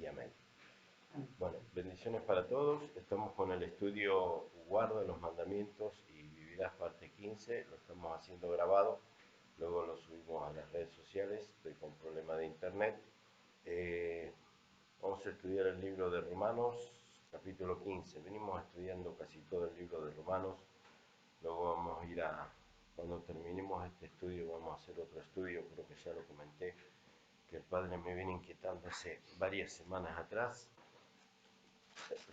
y amén. Bueno, bendiciones para todos. Estamos con el estudio Guarda los Mandamientos y Vivirás parte 15. Lo estamos haciendo grabado. Luego lo subimos a las redes sociales. Estoy con problema de internet. Vamos a estudiar el libro de Romanos, capítulo 15. Venimos estudiando casi todo el libro de Romanos. Luego vamos a ir cuando terminemos este estudio, vamos a hacer otro estudio. Creo que ya lo comenté, que el Padre me viene inquietando hace varias semanas atrás.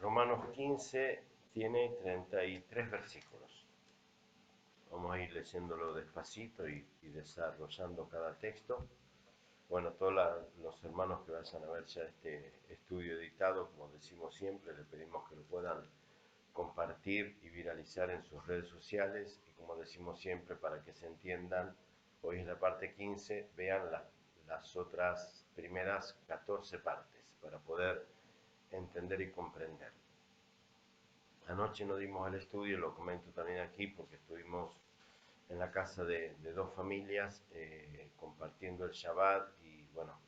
Romanos 15 tiene 33 versículos. Vamos a ir leyéndolo despacito y desarrollando cada texto. Bueno, todos los hermanos que vayan a ver ya este estudio editado, como decimos siempre, les pedimos que lo puedan compartir y viralizar en sus redes sociales. Y como decimos siempre, para que se entiendan, hoy es la parte 15, vean las otras primeras 14 partes para poder entender y comprender. Anoche no dimos el estudio, lo comento también aquí porque estuvimos en la casa de dos familias compartiendo el Shabbat y bueno,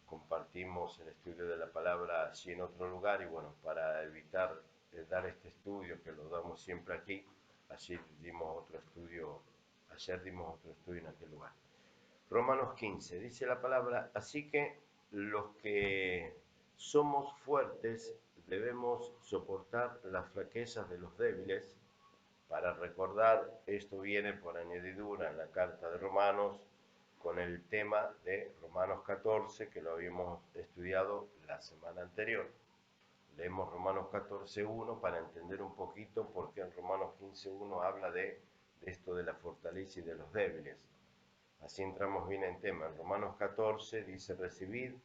compartimos el estudio de la palabra allí en otro lugar y bueno, para evitar dar este estudio que lo damos siempre aquí, ayer dimos otro estudio en aquel lugar. Romanos 15, dice la palabra, así que los que somos fuertes debemos soportar las flaquezas de los débiles. Para recordar, esto viene por añadidura en la carta de Romanos con el tema de Romanos 14 que lo habíamos estudiado la semana anterior. Leemos Romanos 14.1 para entender un poquito por qué en Romanos 15.1 habla de esto de la fortaleza y de los débiles. Así entramos bien en tema. En Romanos 14 dice recibir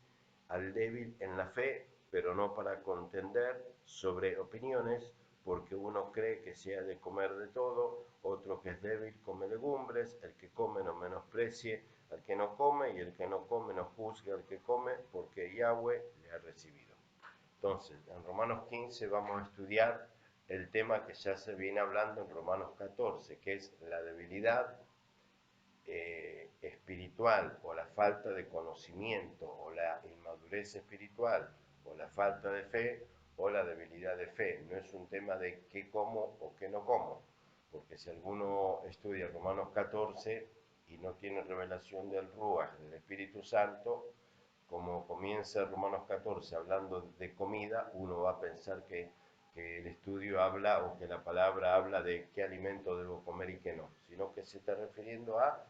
al débil en la fe, pero no para contender sobre opiniones, porque uno cree que se ha de comer de todo, otro que es débil come legumbres, el que come no menosprecie al que no come, y el que no come no juzgue al que come, porque Yahweh le ha recibido. Entonces, en Romanos 15 vamos a estudiar el tema que ya se viene hablando en Romanos 14, que es la debilidad espiritual o la falta de conocimiento o la inmadurez espiritual o la falta de fe o la debilidad de fe. No es un tema de qué como o qué no como, porque si alguno estudia Romanos 14 y no tiene revelación del Ruach, del Espíritu Santo, como comienza Romanos 14 hablando de comida, uno va a pensar que el estudio habla o que la palabra habla de qué alimento debo comer y qué no, sino que se está refiriendo a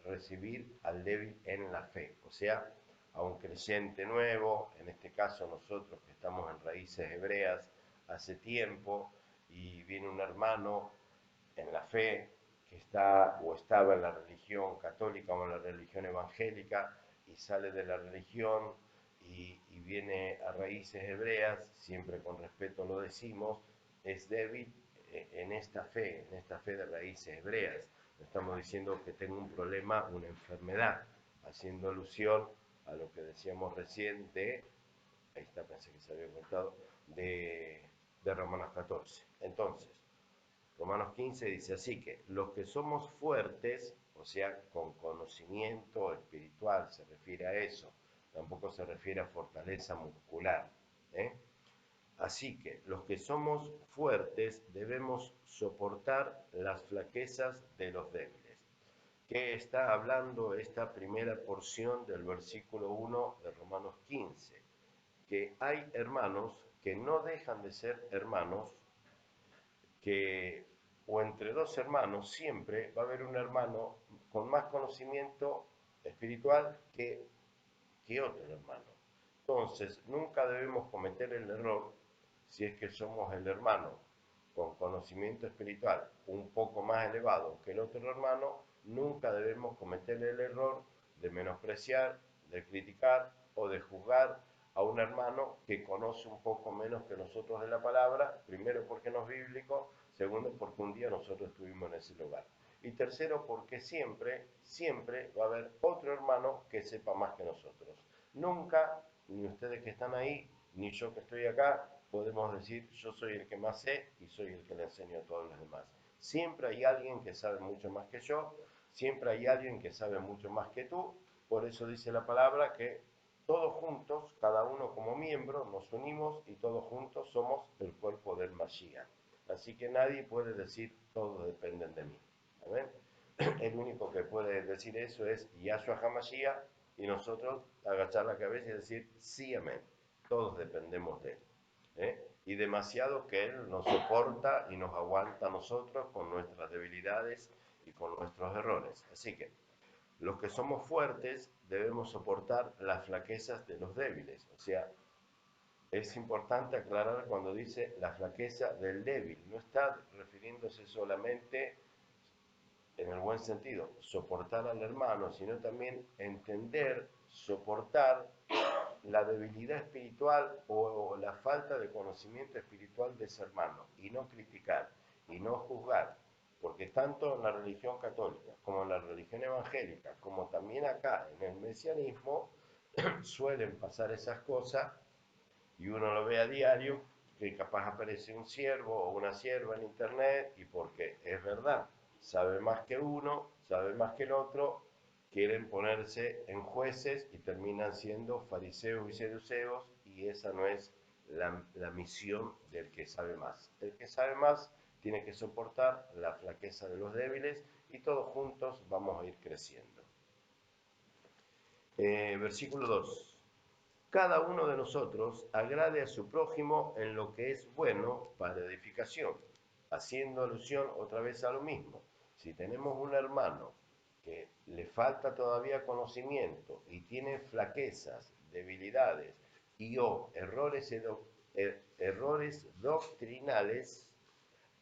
recibir al débil en la fe, o sea, a un creyente nuevo, en este caso nosotros que estamos en raíces hebreas hace tiempo, y viene un hermano en la fe que está o estaba en la religión católica o en la religión evangélica y sale de la religión y viene a raíces hebreas, siempre con respeto lo decimos, es débil en esta fe de raíces hebreas. No estamos diciendo que tenga un problema, una enfermedad, haciendo alusión a lo que decíamos recién ahí está, pensé que se había cortado, de Romanos 14. Entonces, Romanos 15 dice así que los que somos fuertes, o sea, con conocimiento espiritual, se refiere a eso, tampoco se refiere a fortaleza muscular. ¿eh? Así que los que somos fuertes debemos soportar las flaquezas de los débiles. ¿Qué está hablando esta primera porción del versículo 1 de Romanos 15? Que hay hermanos que no dejan de ser hermanos, que o entre dos hermanos siempre va a haber un hermano con más conocimiento espiritual que otro hermano. Entonces, nunca debemos cometer el error, si es que somos el hermano con conocimiento espiritual un poco más elevado que el otro hermano, nunca debemos cometer el error de menospreciar, de criticar o de juzgar a un hermano que conoce un poco menos que nosotros de la palabra, primero porque no es bíblico, segundo porque un día nosotros estuvimos en ese lugar. Y tercero, porque siempre, siempre va a haber otro hermano que sepa más que nosotros. Nunca, ni ustedes que están ahí, ni yo que estoy acá, podemos decir yo soy el que más sé y soy el que le enseño a todos los demás. Siempre hay alguien que sabe mucho más que yo, siempre hay alguien que sabe mucho más que tú, por eso dice la palabra que todos juntos, cada uno como miembro, nos unimos y todos juntos somos el cuerpo del Mashiach. Así que nadie puede decir todos dependen de mí. ¿Amén? El único que puede decir eso es Yahshua HaMashiach, y nosotros agachar la cabeza y decir sí, amén. Todos dependemos de él. Y demasiado que él nos soporta y nos aguanta a nosotros con nuestras debilidades y con nuestros errores. Así que los que somos fuertes debemos soportar las flaquezas de los débiles. O sea, es importante aclarar cuando dice la flaqueza del débil. No está refiriéndose solamente en el buen sentido, soportar al hermano, sino también entender, soportar la debilidad espiritual o la falta de conocimiento espiritual de ese hermano, y no criticar, y no juzgar, porque tanto en la religión católica como en la religión evangélica, como también acá en el mesianismo, suelen pasar esas cosas, y uno lo ve a diario, que capaz aparece un siervo o una sierva en internet, y porque es verdad, sabe más que uno, sabe más que el otro, quieren ponerse en jueces y terminan siendo fariseos y seduceos, y esa no es la misión del que sabe más. El que sabe más tiene que soportar la flaqueza de los débiles, y todos juntos vamos a ir creciendo. Versículo 2. Cada uno de nosotros agrade a su prójimo en lo que es bueno para edificación, haciendo alusión otra vez a lo mismo. Si tenemos un hermano que le falta todavía conocimiento y tiene flaquezas, debilidades y o errores doctrinales,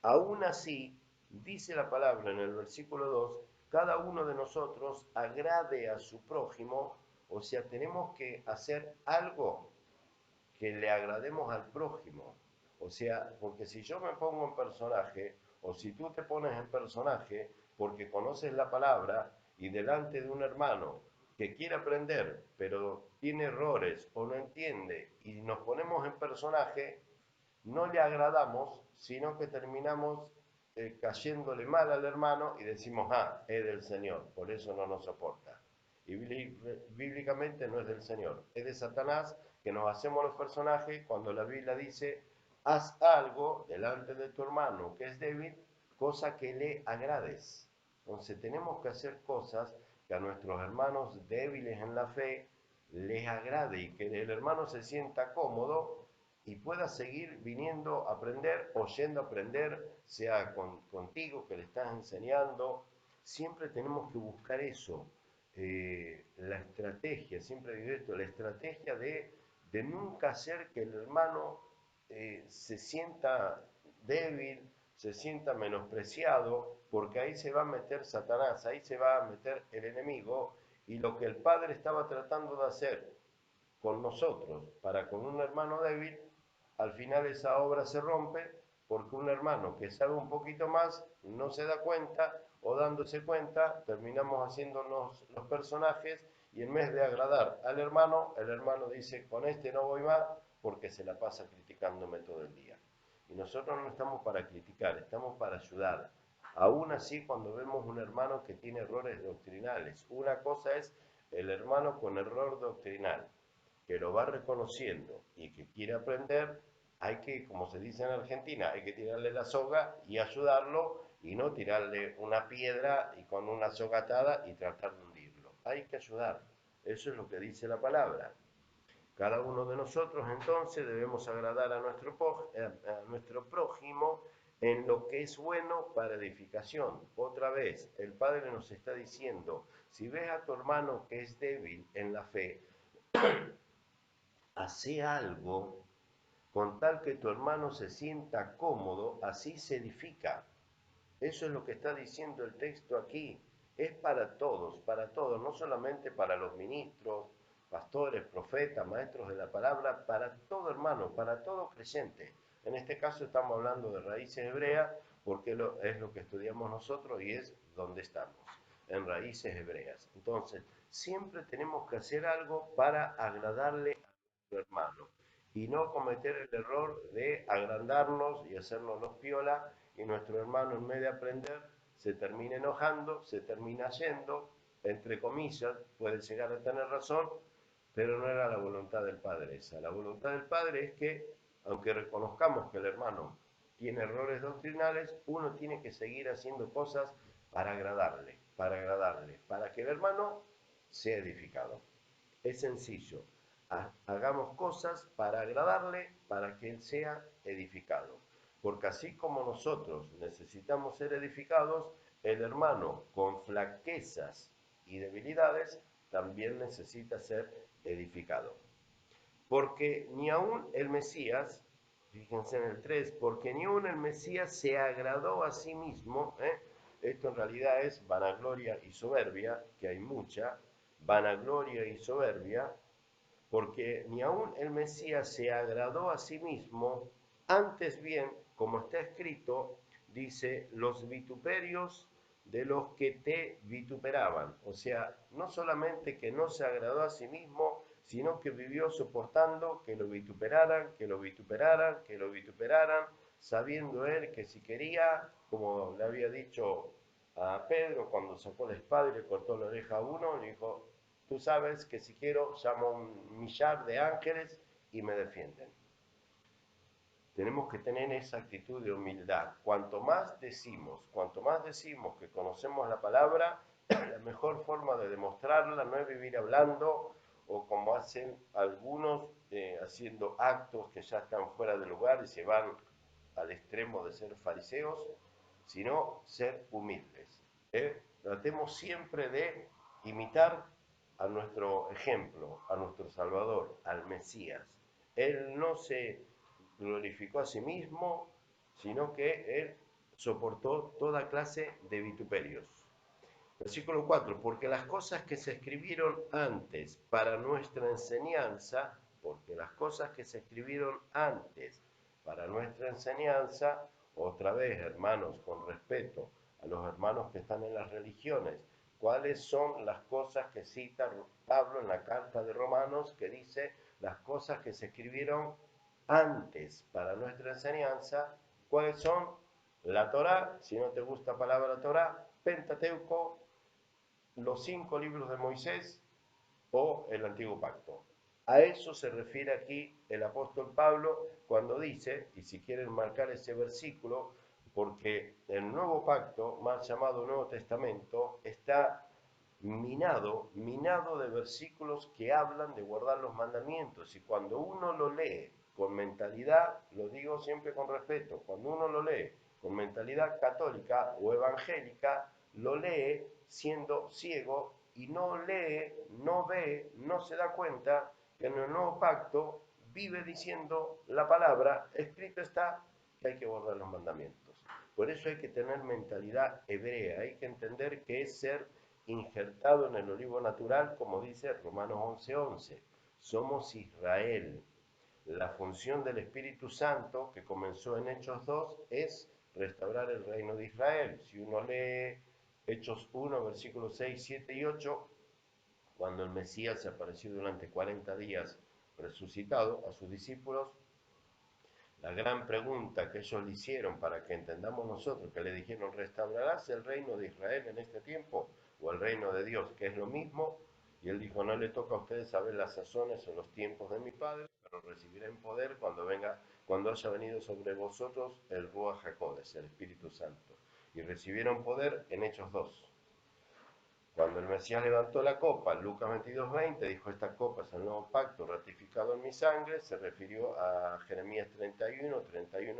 aún así, dice la palabra en el versículo 2, cada uno de nosotros agrade a su prójimo, o sea, tenemos que hacer algo que le agrademos al prójimo. O sea, porque si yo me pongo en personaje, o si tú te pones en personaje, porque conoces la palabra, y delante de un hermano que quiere aprender, pero tiene errores o no entiende, y nos ponemos en personaje, no le agradamos, sino que terminamos cayéndole mal al hermano y decimos, ah, es del Señor, por eso no nos soporta. Y bíblicamente no es del Señor, es de Satanás, que nos hacemos los personajes cuando la Biblia dice, haz algo delante de tu hermano que es débil, cosa que le agrades. Entonces tenemos que hacer cosas que a nuestros hermanos débiles en la fe les agrade, y que el hermano se sienta cómodo y pueda seguir viniendo a aprender o yendo a aprender, sea contigo que le estás enseñando. Siempre tenemos que buscar eso, la estrategia, siempre digo esto, la estrategia de nunca hacer que el hermano se sienta débil, se sienta menospreciado, porque ahí se va a meter Satanás, ahí se va a meter el enemigo, y lo que el Padre estaba tratando de hacer con nosotros para con un hermano débil, al final esa obra se rompe, porque un hermano que sabe un poquito más no se da cuenta, o dándose cuenta terminamos haciéndonos los personajes, y en vez de agradar al hermano, el hermano dice, con este no voy más porque se la pasa criticándome todo el día. Y nosotros no estamos para criticar, estamos para ayudar. Aún así, cuando vemos un hermano que tiene errores doctrinales, una cosa es el hermano con error doctrinal, que lo va reconociendo y que quiere aprender, hay que, como se dice en Argentina, hay que tirarle la soga y ayudarlo, y no tirarle una piedra y con una soga atada y tratar de hundirlo. Hay que ayudar. Eso es lo que dice la palabra. Cada uno de nosotros entonces debemos agradar a nuestro prójimo en lo que es bueno para edificación. Otra vez, el Padre nos está diciendo, si ves a tu hermano que es débil en la fe, hace algo con tal que tu hermano se sienta cómodo, así se edifica. Eso es lo que está diciendo el texto aquí. Es para todos, no solamente para los ministros, pastores, profetas, maestros de la palabra, para todo hermano, para todo creyente. En este caso estamos hablando de raíces hebreas, porque es lo que estudiamos nosotros y es donde estamos, en raíces hebreas. Entonces, siempre tenemos que hacer algo para agradarle a nuestro hermano, y no cometer el error de agrandarnos y hacernos los piola, y nuestro hermano, en vez de aprender, se termina enojando, se termina yendo, entre comillas, puede llegar a tener razón, pero no era la voluntad del Padre esa. La voluntad del Padre es que, aunque reconozcamos que el hermano tiene errores doctrinales, uno tiene que seguir haciendo cosas para agradarle, para que el hermano sea edificado. Es sencillo. Hagamos cosas para agradarle, para que él sea edificado. Porque así como nosotros necesitamos ser edificados, el hermano con flaquezas y debilidades también necesita ser edificado. Porque ni aún el Mesías, fíjense en el 3, porque ni aún el Mesías se agradó a sí mismo, esto en realidad es vanagloria y soberbia, que hay mucha, vanagloria y soberbia, porque ni aún el Mesías se agradó a sí mismo, antes bien, como está escrito, dice, los vituperios de los que te vituperaban. O sea, no solamente que no se agradó a sí mismo, sino que vivió soportando que lo vituperaran, que lo vituperaran, que lo vituperaran, sabiendo él que si quería, como le había dicho a Pedro cuando sacó la espada y le cortó la oreja a uno, le dijo, tú sabes que si quiero llamo un millar de ángeles y me defienden. Tenemos que tener esa actitud de humildad. Cuanto más decimos que conocemos la palabra, la mejor forma de demostrarla no es vivir hablando o como hacen algunos haciendo actos que ya están fuera de lugar y se van al extremo de ser fariseos, sino ser humildes. Tratemos siempre de imitar a nuestro ejemplo, a nuestro Salvador, al Mesías. Él no se glorificó a sí mismo, sino que él soportó toda clase de vituperios. Versículo 4, porque las cosas que se escribieron antes para nuestra enseñanza, porque las cosas que se escribieron antes para nuestra enseñanza, otra vez, hermanos, con respeto a los hermanos que están en las religiones, ¿cuáles son las cosas que cita Pablo en la carta de Romanos que dice las cosas que se escribieron antes para nuestra enseñanza? ¿Cuáles son? La Torá, si no te gusta palabra Torá, Pentateuco, los 5 libros de Moisés o el Antiguo Pacto. A eso se refiere aquí el apóstol Pablo cuando dice, y si quieren marcar ese versículo, porque el Nuevo Pacto, más llamado Nuevo Testamento, está minado de versículos que hablan de guardar los mandamientos. Y cuando uno lo lee con mentalidad, lo digo siempre con respeto, cuando uno lo lee con mentalidad católica o evangélica, lo lee siendo ciego y no lee, no ve, no se da cuenta que en el nuevo pacto vive diciendo la palabra, escrito está que hay que guardar los mandamientos. Por eso hay que tener mentalidad hebrea, hay que entender que es ser injertado en el olivo natural, como dice Romanos 11:11. Somos Israel. La función del Espíritu Santo, que comenzó en Hechos 2, es restaurar el reino de Israel. Si uno lee Hechos 1, versículos 6, 7 y 8, cuando el Mesías se apareció durante 40 días resucitado a sus discípulos, la gran pregunta que ellos le hicieron para que entendamos nosotros, que le dijeron, ¿restaurarás el reino de Israel en este tiempo o el reino de Dios, que es lo mismo? Y él dijo, no le toca a ustedes saber las sazones o los tiempos de mi Padre, pero recibirán poder cuando haya venido sobre vosotros el Ruach HaKodesh, el Espíritu Santo. Y recibieron poder en Hechos 2. Cuando el Mesías levantó la copa, Lucas 22:20, dijo, esta copa es el nuevo pacto ratificado en mi sangre, se refirió a Jeremías 31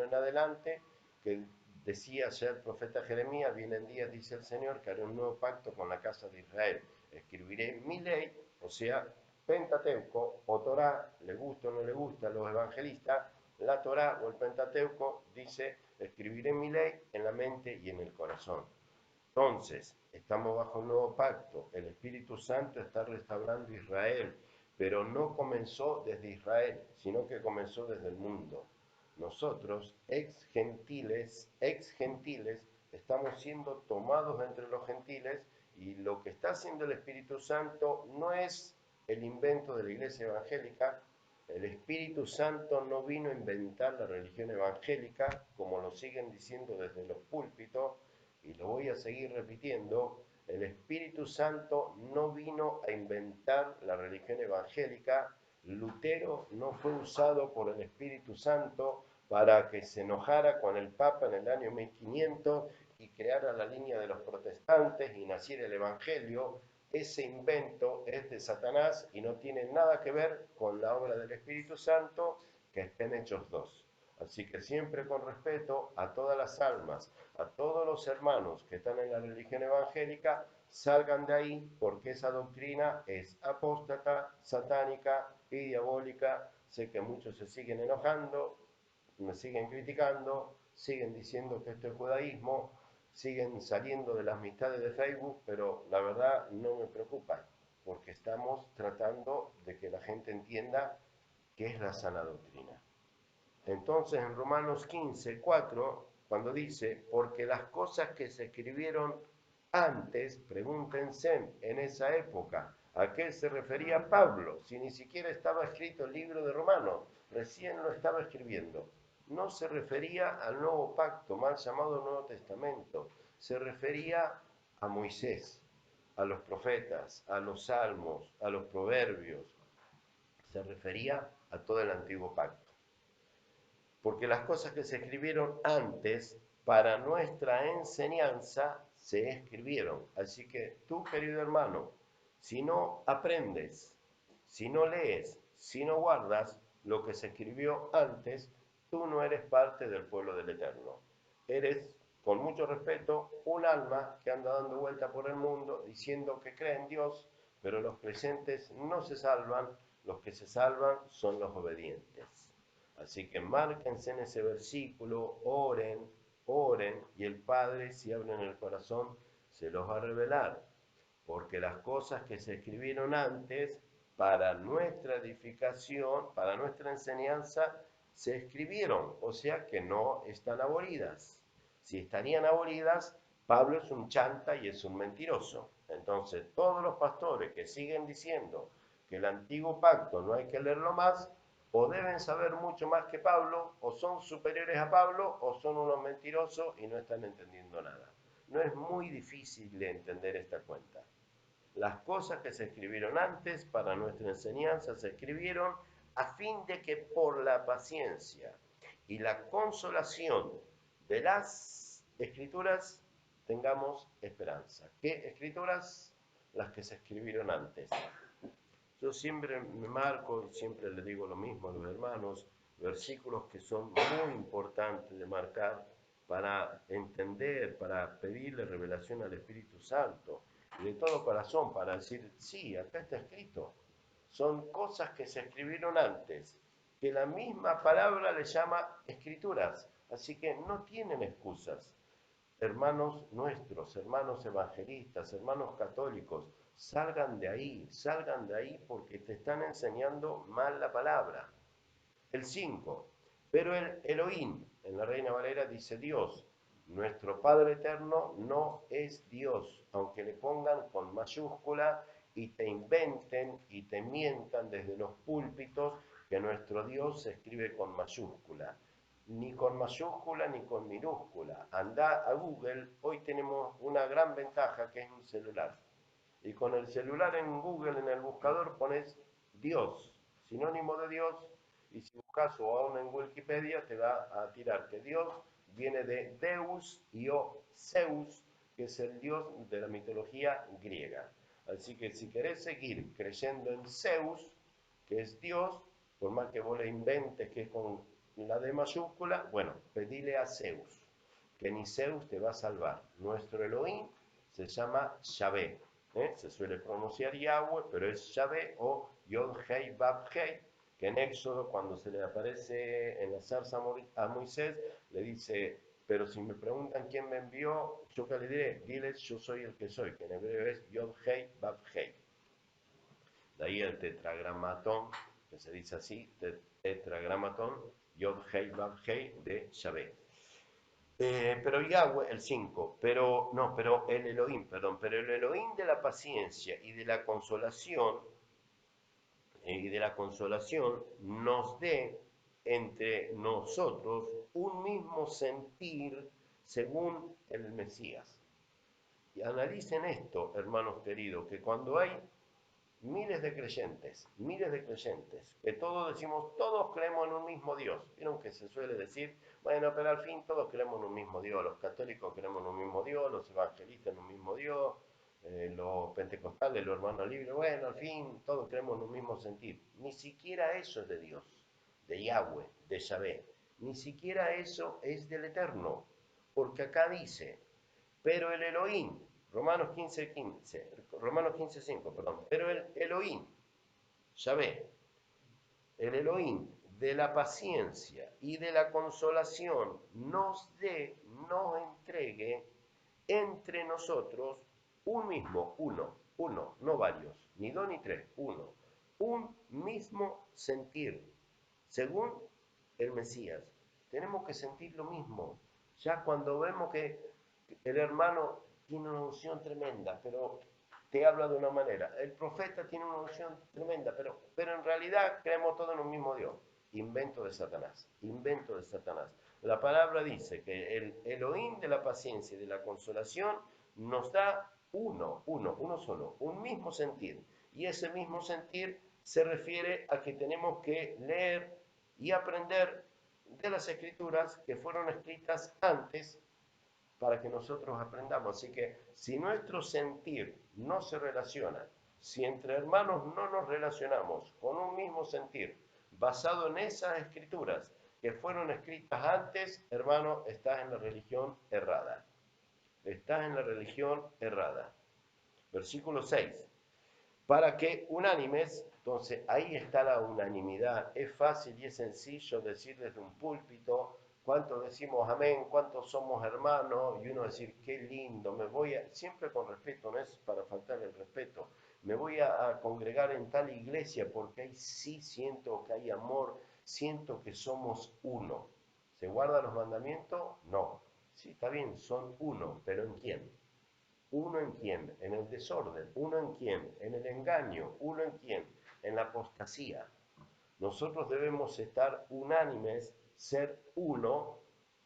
en adelante, que decía ya el profeta Jeremías, vienen días, dice el Señor, que haré un nuevo pacto con la casa de Israel. Escribiré mi ley, o sea, Pentateuco o Torá, le gusta o no le gusta a los evangelistas, la Torá o el Pentateuco dice, escribiré mi ley en la mente y en el corazón. Entonces, estamos bajo un nuevo pacto. El Espíritu Santo está restaurando Israel, pero no comenzó desde Israel, sino que comenzó desde el mundo. Nosotros, ex gentiles, estamos siendo tomados entre los gentiles y lo que está haciendo el Espíritu Santo no es el invento de la iglesia evangélica. El Espíritu Santo no vino a inventar la religión evangélica, como lo siguen diciendo desde los púlpitos, y lo voy a seguir repitiendo. El Espíritu Santo no vino a inventar la religión evangélica. Lutero no fue usado por el Espíritu Santo para que se enojara con el Papa en el año 1500 y creara la línea de los protestantes y naciera el Evangelio. Ese invento es de Satanás y no tiene nada que ver con la obra del Espíritu Santo que está en Hechos 2. Así que siempre con respeto a todas las almas, a todos los hermanos que están en la religión evangélica, salgan de ahí porque esa doctrina es apóstata, satánica y diabólica. Sé que muchos se siguen enojando, me siguen criticando, siguen diciendo que esto es judaísmo, siguen saliendo de las amistades de Facebook, pero la verdad no me preocupa, porque estamos tratando de que la gente entienda qué es la sana doctrina. Entonces en Romanos 15, 4, cuando dice, porque las cosas que se escribieron antes, pregúntense en esa época, ¿a qué se refería Pablo? Si ni siquiera estaba escrito el libro de Romanos, recién lo estaba escribiendo. No se refería al nuevo pacto, mal llamado Nuevo Testamento, se refería a Moisés, a los profetas, a los salmos, a los proverbios, se refería a todo el antiguo pacto. Porque las cosas que se escribieron antes para nuestra enseñanza se escribieron. Así que tú, querido hermano, si no aprendes, si no lees, si no guardas lo que se escribió antes, tú no eres parte del pueblo del Eterno. Eres, con mucho respeto, un alma que anda dando vuelta por el mundo diciendo que cree en Dios, pero los creyentes no se salvan, los que se salvan son los obedientes. Así que márquense en ese versículo, oren, oren, y el Padre, si abren el corazón, se los va a revelar. Porque las cosas que se escribieron antes, para nuestra edificación, para nuestra enseñanza, se escribieron, o sea que no están abolidas. Si estarían abolidas, Pablo es un chanta y es un mentiroso. Entonces, todos los pastores que siguen diciendo que el antiguo pacto no hay que leerlo más, o deben saber mucho más que Pablo, o son superiores a Pablo, o son unos mentirosos y no están entendiendo nada. No es muy difícil de entender esta cuenta. Las cosas que se escribieron antes para nuestra enseñanza se escribieron a fin de que por la paciencia y la consolación de las escrituras tengamos esperanza. ¿Qué escrituras? Las que se escribieron antes. Yo siempre me marco, siempre le digo lo mismo a los hermanos, versículos que son muy importantes de marcar para entender, para pedirle revelación al Espíritu Santo, y de todo corazón, para decir, sí, acá está escrito. Son cosas que se escribieron antes, que la misma palabra le llama escrituras, así que no tienen excusas. Hermanos nuestros, hermanos evangelistas, hermanos católicos, salgan de ahí porque te están enseñando mal la palabra. El 5, pero el Elohim, en la Reina Valera dice Dios, nuestro Padre Eterno no es Dios, aunque le pongan con mayúscula y te inventen y te mientan desde los púlpitos que nuestro Dios se escribe con mayúscula. Ni con mayúscula ni con minúscula. Anda a Google, hoy tenemos una gran ventaja que es un celular. Y con el celular en Google, en el buscador, pones Dios, sinónimo de Dios, y si buscas o aún en Wikipedia te va a tirar que Dios viene de Deus y o Zeus, que es el dios de la mitología griega. Así que si querés seguir creyendo en Zeus, que es Dios, por más que vos le inventes que es con la D mayúscula, bueno, pedile a Zeus, que ni Zeus te va a salvar. Nuestro Elohim se llama Yahvé, se suele pronunciar Yahweh, pero es Yahvé o Yod-Hei Bab-Hei, que en Éxodo, cuando se le aparece en la zarza a Moisés, le dice, pero si me preguntan quién me envió, yo qué le diré, diles yo soy el que soy, que en hebreo es Yod-Hei Bab-Hei. De ahí el tetragramatón, que se dice así, tetragramatón, Yod-Hei Bab-Hei de Yahvé. Pero Yahweh, el 5, pero el Elohim, perdón, pero el Elohim de la paciencia y de la consolación nos dé entre nosotros un mismo sentir según el Mesías. Y analicen esto, hermanos queridos, que cuando hay miles de creyentes, que todos decimos, todos creemos en un mismo Dios. Vieron que se suele decir, bueno, pero al fin todos creemos en un mismo Dios. Los católicos creemos en un mismo Dios, los evangelistas en un mismo Dios, los pentecostales, los hermanos libres, bueno, al fin todos creemos en un mismo sentir. Ni siquiera eso es de Dios, de Yahweh, de Yahvé. Ni siquiera eso es del Eterno. Porque acá dice, pero el Elohim, Romanos 15:5, perdón, pero el Elohim, Yahvé, el Elohim de la paciencia y de la consolación nos entregue entre nosotros un mismo, uno, no varios, ni dos ni tres, uno, un mismo sentir, según el Mesías. Tenemos que sentir lo mismo. Ya cuando vemos que el hermano tiene una unción tremenda, pero te habla de una manera. El profeta tiene una unción tremenda, pero en realidad creemos todo en un mismo Dios. Invento de Satanás, invento de Satanás. La palabra dice que el Elohim de la paciencia y de la consolación nos da uno solo, un mismo sentir. Y ese mismo sentir se refiere a que tenemos que leer y aprender de las escrituras que fueron escritas antes para que nosotros aprendamos. Así que si nuestro sentir no se relaciona, si entre hermanos no nos relacionamos con un mismo sentir, basado en esas escrituras que fueron escritas antes, hermano, estás en la religión errada. Estás en la religión errada. Versículo 6. Para que unánimes, entonces ahí está la unanimidad. Es fácil y es sencillo decir desde un púlpito, cuántos decimos amén, cuántos somos hermanos, y uno decir, qué lindo, siempre con respeto, no es para faltar el respeto, me voy a congregar en tal iglesia porque ahí sí siento que hay amor, siento que somos uno. ¿Se guardan los mandamientos? No. Sí, está bien, son uno, pero ¿en quién? ¿Uno en quién? En el desorden. ¿Uno en quién? En el engaño. ¿Uno en quién? En la apostasía. Nosotros debemos estar unánimes, ser uno,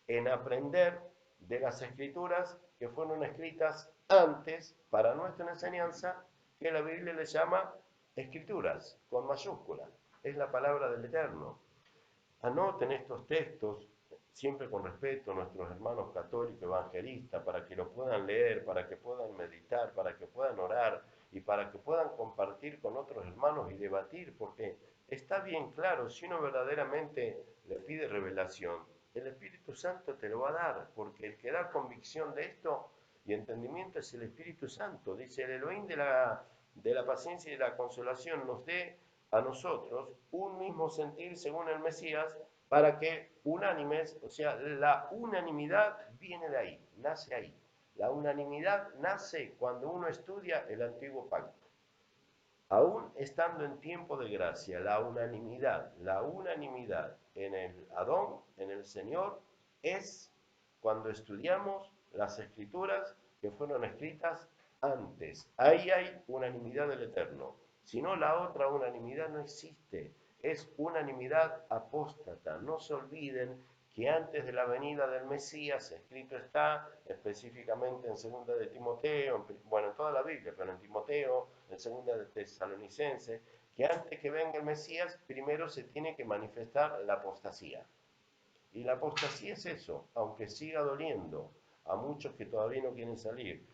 en aprender de las escrituras que fueron escritas antes para nuestra enseñanza, que la Biblia le llama escrituras, con mayúscula. Es la palabra del Eterno. Anoten estos textos, siempre con respeto a nuestros hermanos católicos evangelistas, para que lo puedan leer, para que puedan meditar, para que puedan orar y para que puedan compartir con otros hermanos y debatir, porque está bien claro, si uno verdaderamente le pide revelación, el Espíritu Santo te lo va a dar, porque el que da convicción de esto y entendimiento es el Espíritu Santo. Dice, el Elohim de la paciencia y de la consolación nos dé a nosotros un mismo sentir según el Mesías, para que unánimes, o sea, la unanimidad viene de ahí, nace ahí. La unanimidad nace cuando uno estudia el antiguo pacto. Aún estando en tiempo de gracia, la unanimidad en el Adón, en el Señor, es cuando estudiamos las escrituras que fueron escritas antes. Ahí hay unanimidad del Eterno. Si no, la otra unanimidad no existe. Es unanimidad apóstata. No se olviden que antes de la venida del Mesías, escrito está específicamente en 2 de Timoteo, bueno, en toda la Biblia, pero en Timoteo, en 2 de Tesalonicenses, que antes que venga el Mesías, primero se tiene que manifestar la apostasía. Y la apostasía es eso, aunque siga doliendo a muchos que todavía no quieren salir.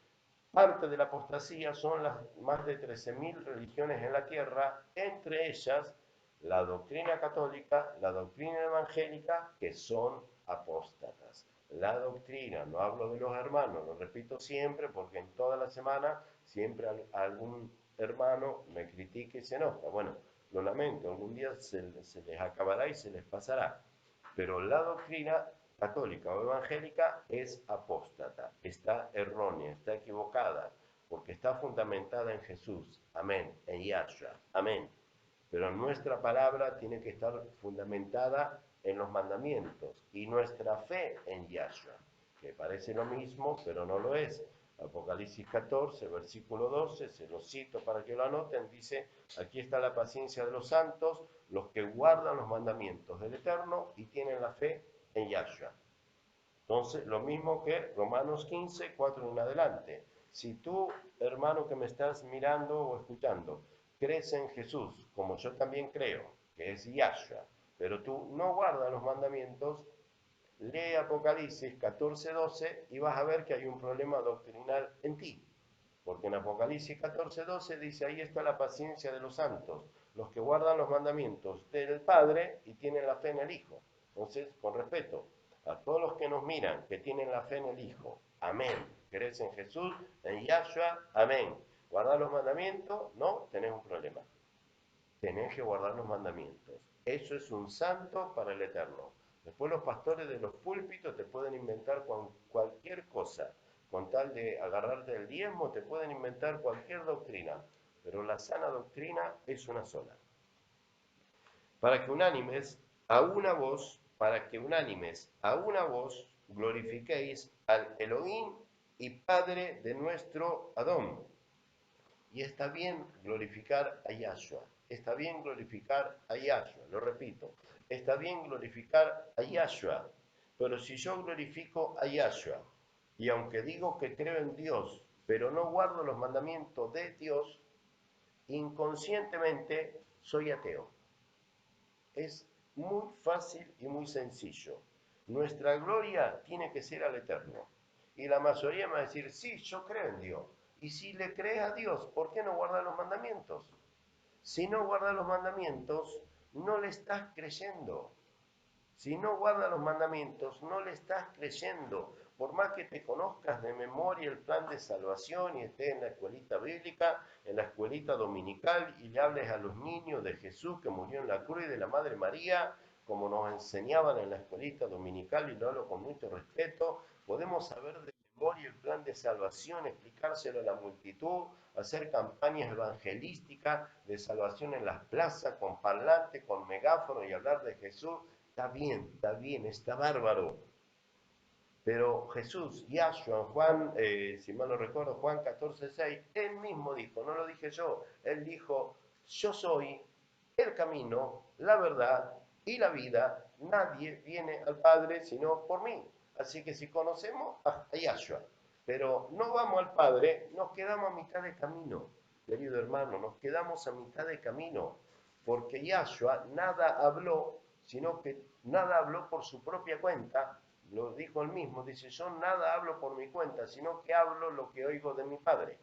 Parte de la apostasía son las más de 13.000 religiones en la tierra, entre ellas la doctrina católica, la doctrina evangélica, que son apóstatas. La doctrina, no hablo de los hermanos, lo repito siempre porque en toda la semana siempre algún hermano me critica y se enoja. Bueno, lo lamento, algún día se les acabará y se les pasará. Pero la doctrina católica o evangélica es apóstata, está errónea, está equivocada, porque está fundamentada en Jesús, amén, en Yahshua, amén. Pero nuestra palabra tiene que estar fundamentada en los mandamientos y nuestra fe en Yahshua, que parece lo mismo, pero no lo es. Apocalipsis 14, versículo 12, se lo cito para que lo anoten, dice, aquí está la paciencia de los santos, los que guardan los mandamientos del Eterno y tienen la fe en Yahshua. Entonces, lo mismo que Romanos 15, 4 en adelante. Si tú, hermano que me estás mirando o escuchando, crees en Jesús, como yo también creo, que es Yahshua, pero tú no guardas los mandamientos, lee Apocalipsis 14:12 y vas a ver que hay un problema doctrinal en ti. Porque en Apocalipsis 14:12 dice, ahí está la paciencia de los santos, los que guardan los mandamientos del Padre y tienen la fe en el Hijo. Entonces, con respeto, a todos los que nos miran, que tienen la fe en el Hijo, amén. ¿Crees en Jesús, en Yahshua? Amén. ¿Guardar los mandamientos? No, tenés un problema. Tenés que guardar los mandamientos. Eso es un santo para el Eterno. Después los pastores de los púlpitos te pueden inventar cualquier cosa. Con tal de agarrarte el diezmo, te pueden inventar cualquier doctrina. Pero la sana doctrina es una sola. Para que unánimes a una voz, para que unánimes a una voz glorifiquéis al Elohim y Padre de nuestro Adón. Y está bien glorificar a Yahshua, está bien glorificar a Yahshua, lo repito, está bien glorificar a Yahshua, pero si yo glorifico a Yahshua, y aunque digo que creo en Dios, pero no guardo los mandamientos de Dios, inconscientemente soy ateo. Es muy fácil y muy sencillo. Nuestra gloria tiene que ser al Eterno. Y la mayoría me va a decir, sí, yo creo en Dios. Y si le crees a Dios, ¿por qué no guardas los mandamientos? Si no guardas los mandamientos, no le estás creyendo. Si no guardas los mandamientos, no le estás creyendo. Por más que te conozcas de memoria el plan de salvación y estés en la escuelita bíblica, en la escuelita dominical y le hables a los niños de Jesús que murió en la cruz y de la Madre María, como nos enseñaban en la escuelita dominical, y lo hablo con mucho respeto, podemos saber de memoria el plan de salvación, explicárselo a la multitud, hacer campañas evangelísticas de salvación en las plazas, con parlante, con megáfono y hablar de Jesús. Está bien, está bárbaro. Pero Jesús, Yahshua, Juan, si mal no recuerdo, Juan 14:6, él mismo dijo, no lo dije yo, él dijo, yo soy el camino, la verdad y la vida, nadie viene al Padre sino por mí. Así que si conocemos a Yahshua, pero no vamos al Padre, nos quedamos a mitad de camino, querido hermano, nos quedamos a mitad de camino, porque Yahshua nada habló, sino que nada habló por su propia cuenta, lo dijo él mismo, dice, yo nada hablo por mi cuenta, sino que hablo lo que oigo de mi Padre.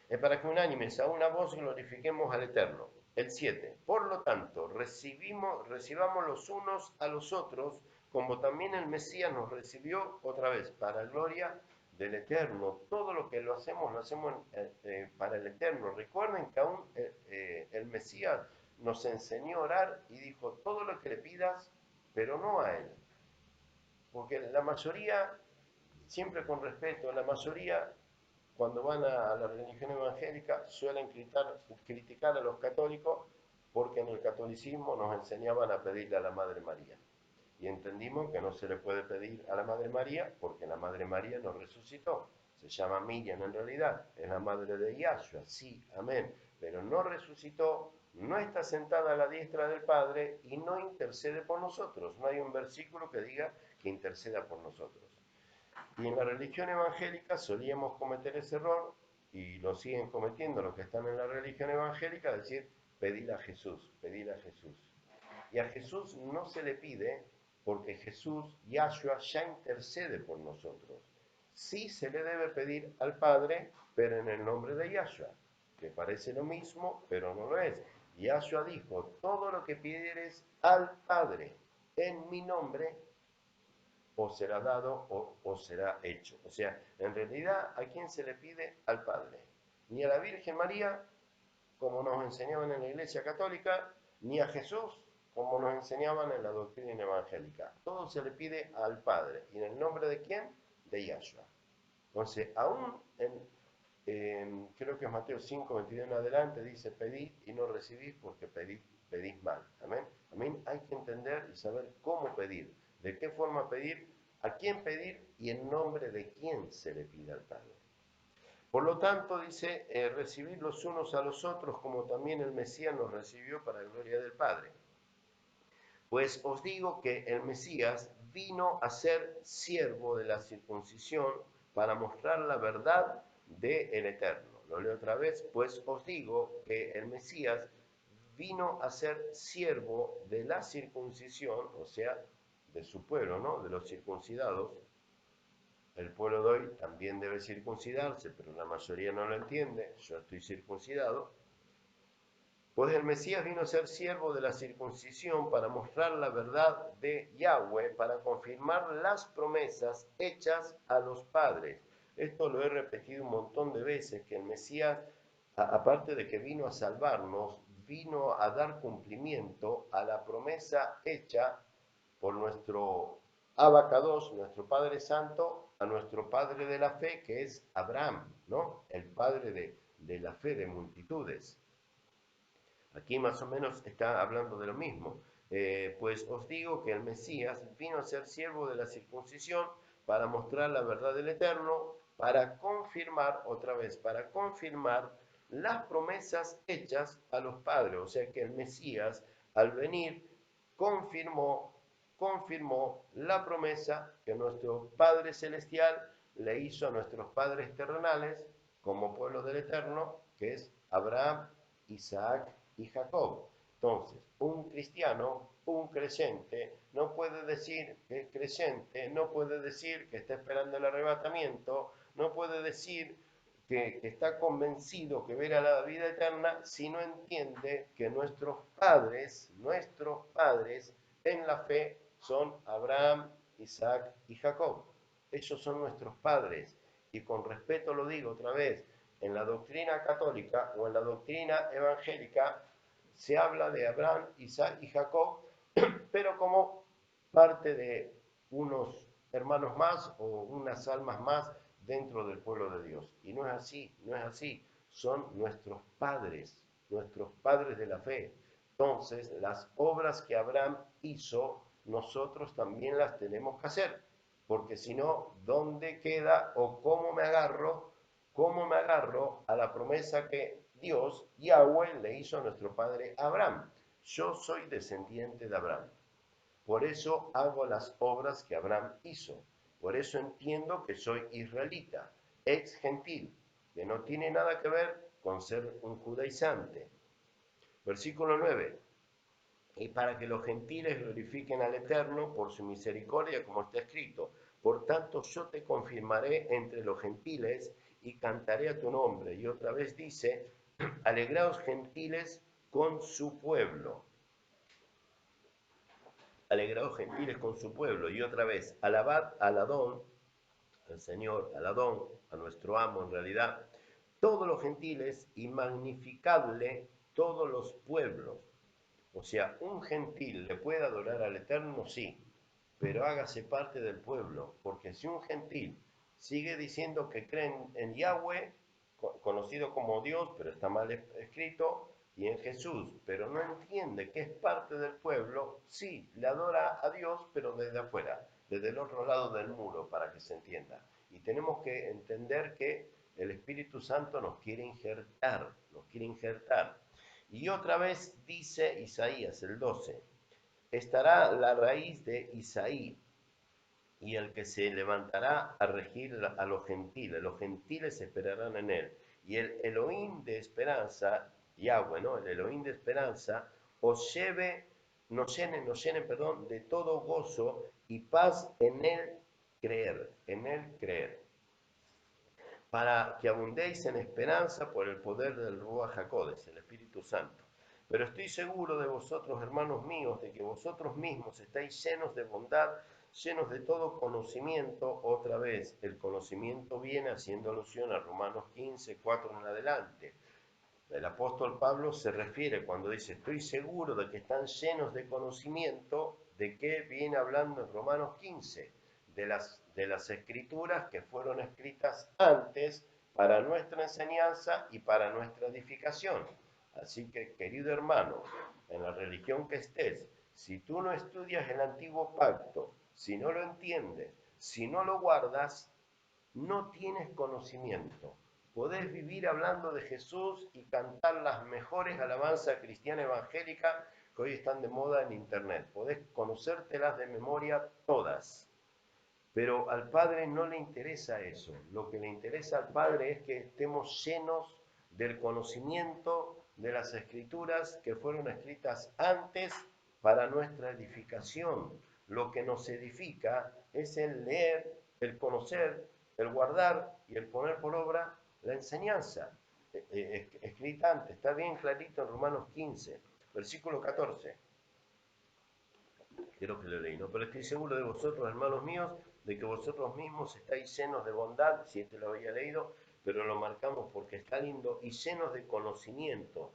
Es para que unánimes a una voz glorifiquemos al Eterno. El 7. Por lo tanto, recibamos los unos a los otros, como también el Mesías nos recibió otra vez, para gloria del Eterno. Todo lo que lo hacemos para el Eterno. Recuerden que aún el Mesías nos enseñó a orar y dijo, todo lo que le pidas, pero no a Él. Porque la mayoría, siempre con respeto, la mayoría cuando van a la religión evangélica suelen criticar a los católicos porque en el catolicismo nos enseñaban a pedirle a la Madre María. Y entendimos que no se le puede pedir a la Madre María porque la Madre María no resucitó. Se llama Miriam en realidad, es la madre de Yahshua, sí, amén. Pero no resucitó, no está sentada a la diestra del Padre y no intercede por nosotros. No hay un versículo que diga que interceda por nosotros. Y en la religión evangélica solíamos cometer ese error, y lo siguen cometiendo los que están en la religión evangélica, decir, pedir a Jesús, pedir a Jesús. Y a Jesús no se le pide porque Jesús, Yahshua, ya intercede por nosotros. Sí se le debe pedir al Padre, pero en el nombre de Yahshua, que parece lo mismo, pero no lo es. Yahshua dijo, todo lo que pidieres al Padre en mi nombre, o será dado o será hecho. O sea, en realidad, ¿a quién se le pide? Al Padre. Ni a la Virgen María, como nos enseñaban en la Iglesia Católica, ni a Jesús, como nos enseñaban en la doctrina evangélica. Todo se le pide al Padre. ¿Y en el nombre de quién? De Yahshua. Entonces, aún creo que es Mateo 5, 22 en adelante, dice, pedid y no recibís porque pedís mal. Amén. Amén. Hay que entender y saber cómo pedir, de qué forma pedir, a quién pedir y en nombre de quién se le pide al Padre. Por lo tanto, dice, recibid los unos a los otros como también el Mesías nos recibió para la gloria del Padre. Pues os digo que el Mesías vino a ser siervo de la circuncisión para mostrar la verdad del Eterno. Lo leo otra vez, pues os digo que el Mesías vino a ser siervo de la circuncisión, o sea, de su pueblo, ¿no? De los circuncidados. El pueblo de hoy también debe circuncidarse, pero la mayoría no lo entiende. Yo estoy circuncidado. Pues el Mesías vino a ser siervo de la circuncisión para mostrar la verdad de Yahweh, para confirmar las promesas hechas a los padres. Esto lo he repetido un montón de veces, que el Mesías, aparte de que vino a salvarnos, vino a dar cumplimiento a la promesa hecha por nuestro Abacados, nuestro Padre Santo, a nuestro Padre de la fe, que es Abraham, ¿no? El Padre de la fe de multitudes. Aquí más o menos está hablando de lo mismo. Pues os digo que el Mesías vino a ser siervo de la circuncisión para mostrar la verdad del Eterno, para confirmar, otra vez, para confirmar las promesas hechas a los padres. O sea que el Mesías, al venir, confirmó la promesa que nuestro Padre Celestial le hizo a nuestros padres terrenales como pueblo del Eterno, que es Abraham, Isaac y Jacob. Entonces, un cristiano, un creyente, no puede decir que es creyente, no puede decir que está esperando el arrebatamiento, no puede decir que está convencido que verá la vida eterna si no entiende que nuestros padres en la fe son Abraham, Isaac y Jacob. Ellos son nuestros padres. Y con respeto lo digo otra vez, en la doctrina católica o en la doctrina evangélica se habla de Abraham, Isaac y Jacob, pero como parte de unos hermanos más o unas almas más dentro del pueblo de Dios. Y no es así, no es así. Son nuestros padres de la fe. Entonces, las obras que Abraham hizo, nosotros también las tenemos que hacer. Porque si no, ¿dónde queda o cómo me agarro a la promesa que Dios, Yahweh, le hizo a nuestro padre Abraham? Yo soy descendiente de Abraham. Por eso hago las obras que Abraham hizo. Por eso entiendo que soy israelita, ex gentil, que no tiene nada que ver con ser un judaizante. Versículo 9. Y para que los gentiles glorifiquen al Eterno por su misericordia, como está escrito. Por tanto, yo te confirmaré entre los gentiles y cantaré a tu nombre. Y otra vez dice, alegraos gentiles con su pueblo. Alegraos gentiles con su pueblo. Y otra vez, alabad al Adón, al Señor, al Adón, a nuestro amo en realidad, todos los gentiles y magnificadle todos los pueblos. O sea, un gentil le puede adorar al Eterno, sí, pero hágase parte del pueblo, porque si un gentil sigue diciendo que creen en Yahweh, conocido como Dios, pero está mal escrito, y en Jesús, pero no entiende que es parte del pueblo, sí, le adora a Dios, pero desde afuera, desde el otro lado del muro, para que se entienda. Y tenemos que entender que el Espíritu Santo nos quiere injertar, nos quiere injertar. Y otra vez dice Isaías, el 12, estará la raíz de Isaí, y el que se levantará a regir a los gentiles esperarán en él. Y el Elohim de esperanza, Yahweh, ¿no? El Elohim de esperanza, nos llene, perdón, de todo gozo y paz en él creer, para que abundéis en esperanza por el poder del Ruach HaKodesh, el Espíritu Santo. Pero estoy seguro de vosotros, hermanos míos, de que vosotros mismos estáis llenos de bondad, llenos de todo conocimiento. Otra vez, el conocimiento viene haciendo alusión a Romanos 15, 4 en adelante. El apóstol Pablo se refiere cuando dice, estoy seguro de que están llenos de conocimiento, ¿de qué viene hablando en Romanos 15? De las escrituras que fueron escritas antes para nuestra enseñanza y para nuestra edificación. Así que, querido hermano, en la religión que estés, si tú no estudias el antiguo pacto, si no lo entiendes, si no lo guardas, no tienes conocimiento. Podés vivir hablando de Jesús y cantar las mejores alabanzas cristiana evangélica que hoy están de moda en internet. Podés conocértelas de memoria todas. Pero al Padre no le interesa eso. Lo que le interesa al Padre es que estemos llenos del conocimiento de las Escrituras que fueron escritas antes para nuestra edificación. Lo que nos edifica es el leer, el conocer, el guardar y el poner por obra la enseñanza escrita antes. Está bien clarito en Romanos 15, versículo 14. Creo que lo leí, ¿no? Pero estoy seguro de vosotros, hermanos míos, de que vosotros mismos estáis llenos de bondad, si este lo había leído, pero lo marcamos porque está lindo, y llenos de conocimiento.